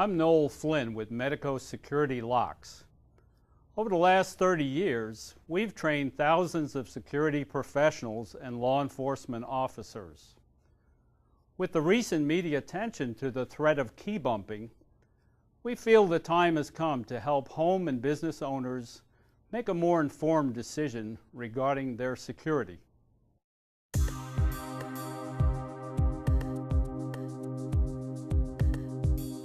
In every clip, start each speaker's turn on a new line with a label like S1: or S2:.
S1: I'm Noel Flynn with Medeco Security Locks. Over the last 30 years, we've trained thousands of security professionals and law enforcement officers. With the recent media attention to the threat of key bumping, we feel the time has come to help home and business owners make a more informed decision regarding their security.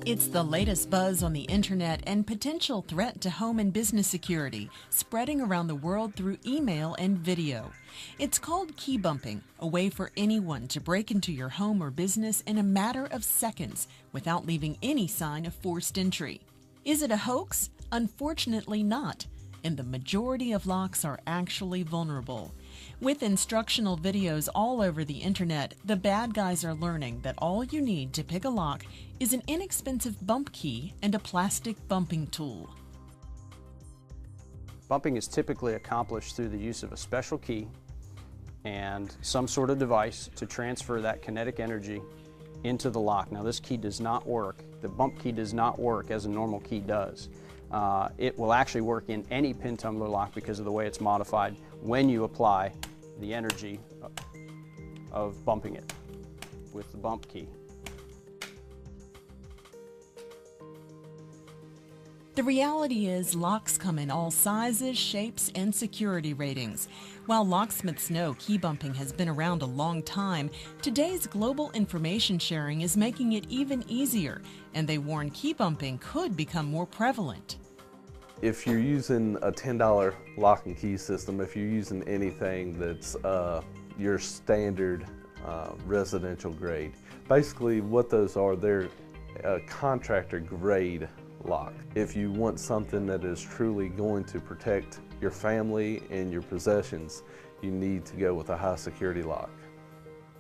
S2: It's the latest buzz on the internet and potential threat to home and business security, spreading around the world through email and video. It's called key bumping, a way for anyone to break into your home or business in a matter of seconds without leaving any sign of forced entry. Is it a hoax? Unfortunately not, and the majority of locks are actually vulnerable. With instructional videos all over the internet, the bad guys are learning that all you need to pick a lock is an inexpensive bump key and a plastic bumping tool.
S3: Bumping is typically accomplished through the use of a special key and some sort of device to transfer that kinetic energy into the lock. Now this key does not work, the bump key does not work as a normal key does. It will actually work in any pin tumbler lock because of the way it's modified when you apply the energy of bumping it with the bump key.
S2: The reality is locks come in all sizes, shapes, and security ratings. While locksmiths know key bumping has been around a long time, today's global information sharing is making it even easier, and they warn key bumping could become more prevalent.
S4: If you're using a $10 lock and key system, if you're using anything that's your standard residential grade, basically what those are, they're a contractor grade lock. If you want something that is truly going to protect your family and your possessions, you need to go with a high security lock.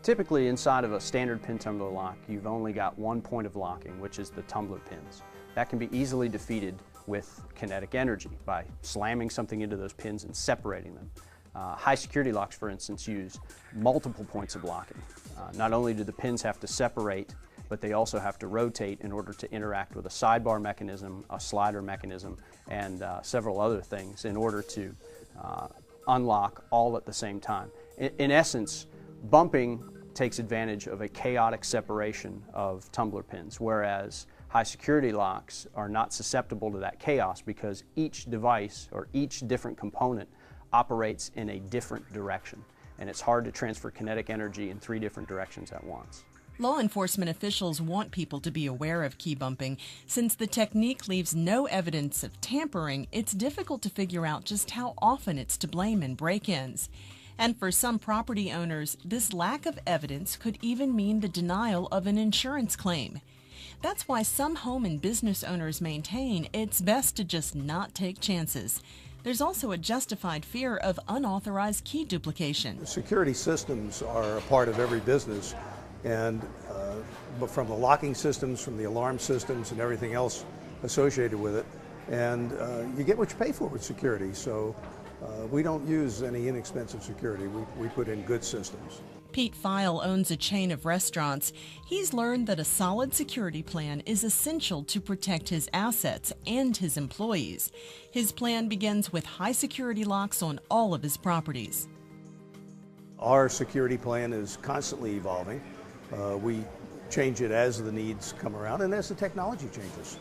S3: Typically inside of a standard pin tumbler lock, you've only got one point of locking, which is the tumbler pins. That can be easily defeated with kinetic energy by slamming something into those pins and separating them. High security locks, for instance, use multiple points of locking. Not only do the pins have to separate, but they also have to rotate in order to interact with a sidebar mechanism, a slider mechanism, and several other things in order to unlock all at the same time. In essence, bumping takes advantage of a chaotic separation of tumbler pins, whereas high security locks are not susceptible to that chaos because each device or each different component operates in a different direction, and it's hard to transfer kinetic energy in 3 different directions at once.
S2: Law enforcement officials want people to be aware of key bumping. Since the technique leaves no evidence of tampering, it's difficult to figure out just how often it's to blame in break-ins. And for some property owners, this lack of evidence could even mean the denial of an insurance claim. That's why some home and business owners maintain it's best to just not take chances. There's also a justified fear of unauthorized key duplication.
S5: Security systems are a part of every business, and but from the locking systems, from the alarm systems, and everything else associated with it. And you get what you pay for with security, so we don't use any inexpensive security. We put in good systems.
S2: Pete File owns a chain of restaurants. He's learned that a solid security plan is essential to protect his assets and his employees. His plan begins with high security locks on all of his properties.
S5: Our security plan is constantly evolving. We change it as the needs come around and as the technology changes.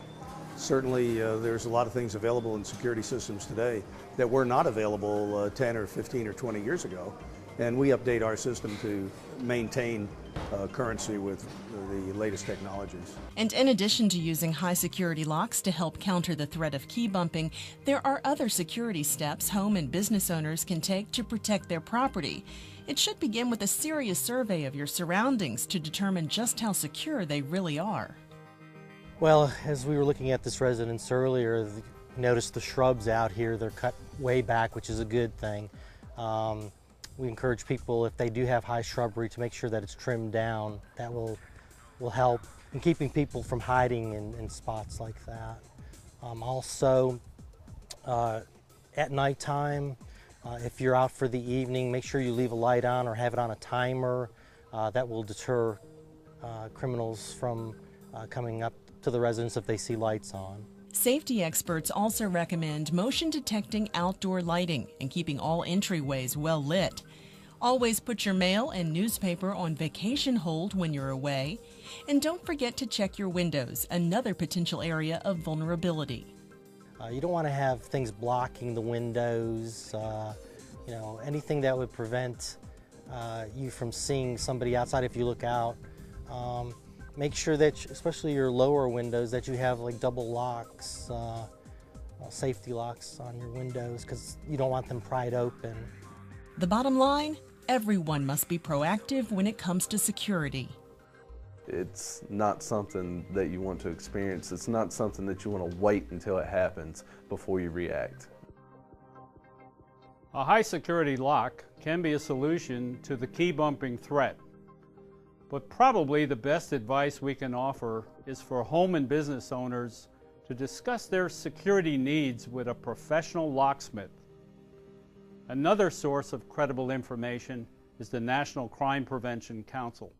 S5: Certainly there's a lot of things available in security systems today that were not available 10 or 15 or 20 years ago. And we update our system to maintain currency with the latest technologies.
S2: And in addition to using high security locks to help counter the threat of key bumping, there are other security steps home and business owners can take to protect their property. It should begin with a serious survey of your surroundings to determine just how secure they really are.
S6: Well, as we were looking at this residence earlier, noticed the shrubs out here. They're cut way back, which is a good thing. We encourage people, if they do have high shrubbery, to make sure that it's trimmed down. That will help in keeping people from hiding in spots like that. Also, at nighttime, if you're out for the evening, make sure you leave a light on or have it on a timer. That will deter criminals from coming up to the residents if they see lights on.
S2: Safety experts also recommend motion detecting outdoor lighting and keeping all entryways well lit. Always put your mail and newspaper on vacation hold when you're away. And don't forget to check your windows, another potential area of vulnerability.
S6: You don't want to have things blocking the windows, anything that would prevent you from seeing somebody outside if you look out. Make sure that, especially your lower windows, that you have like double locks, safety locks on your windows, because you don't want them pried open.
S2: The bottom line, everyone must be proactive when it comes to security.
S4: It's not something that you want to experience. It's not something that you want to wait until it happens before you react.
S1: A high security lock can be a solution to the key bumping threat. But probably the best advice we can offer is for home and business owners to discuss their security needs with a professional locksmith. Another source of credible information is the National Crime Prevention Council.